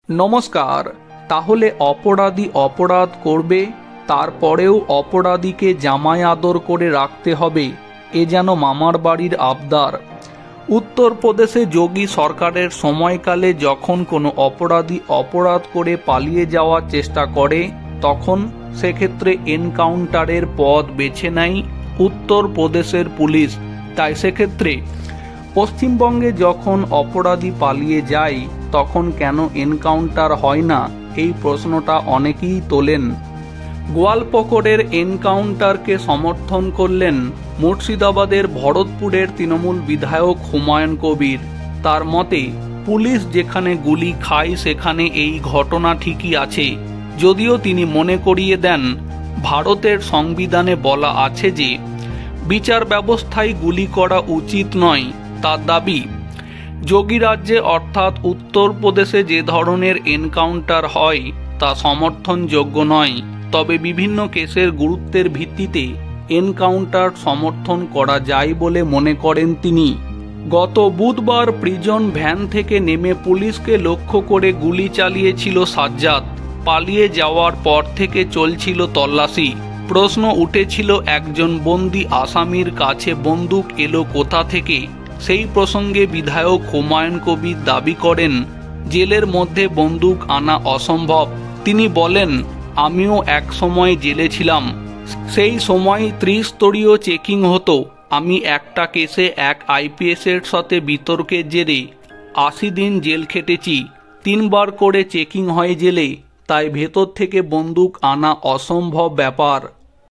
নমস্কার। তাহলে অপরাধী অপরাধ করবে, তারপরেও অপরাধীকে জামাই আদর করে রাখতে হবে, এ যেন মামার বাড়ির আবদার। উত্তরপ্রদেশে যোগী সরকারের সময়কালে যখন কোনো অপরাধী অপরাধ করে পালিয়ে যাওয়ার চেষ্টা করে, তখন সেক্ষেত্রে এনকাউন্টারের পথ বেছে নেয় উত্তরপ্রদেশের পুলিশ। তাই সেক্ষেত্রে পশ্চিমবঙ্গে যখন অপরাধী পালিয়ে যায়, তখন কেন এনকাউন্টার হয় না, এই প্রশ্নটা অনেকেই তোলেন। গোয়ালপকড়ের এনকাউন্টারকে সমর্থন করলেন মুর্শিদাবাদের ভরতপুরের তৃণমূল বিধায়ক হুমায়ুন কবির। তার মতে, পুলিশ যেখানে গুলি খায় সেখানে এই ঘটনা ঠিকই আছে, যদিও তিনি মনে করিয়ে দেন ভারতের সংবিধানে বলা আছে যে বিচার ব্যবস্থায় গুলি করা উচিত নয়। তার দাবি, যোগী রাজ্যে অর্থাৎ উত্তরপ্রদেশে যে ধরনের এনকাউন্টার হয় তা সমর্থনযোগ্য নয়, তবে বিভিন্ন কেসের গুরুত্বের ভিত্তিতে এনকাউন্টার সমর্থন করা যায় বলে মনে করেন তিনি। গত বুধবার প্রিজন ভ্যান থেকে নেমে পুলিশকে লক্ষ্য করে গুলি চালিয়েছিল সাজ্জাদ। পালিয়ে যাওয়ার পর থেকে চলছিল তল্লাশি। প্রশ্ন উঠেছিল, একজন বন্দি আসামির কাছে বন্দুক এলো কোথা থেকে? সেই প্রসঙ্গে বিধায়ক হুমায়ুন কবির দাবি করেন, জেলের মধ্যে বন্দুক আনা অসম্ভব। তিনি বলেন, আমিও এক সময় জেলে ছিলাম, সেই সময় ত্রিস্তরীয় চেকিং হতো। আমি একটা কেসে এক আইপিএসের সাথে বিতর্কের জেরে 80 দিন জেল খেটেছি। 3 বার করে চেকিং হয় জেলে, তাই ভেতর থেকে বন্দুক আনা অসম্ভব ব্যাপার।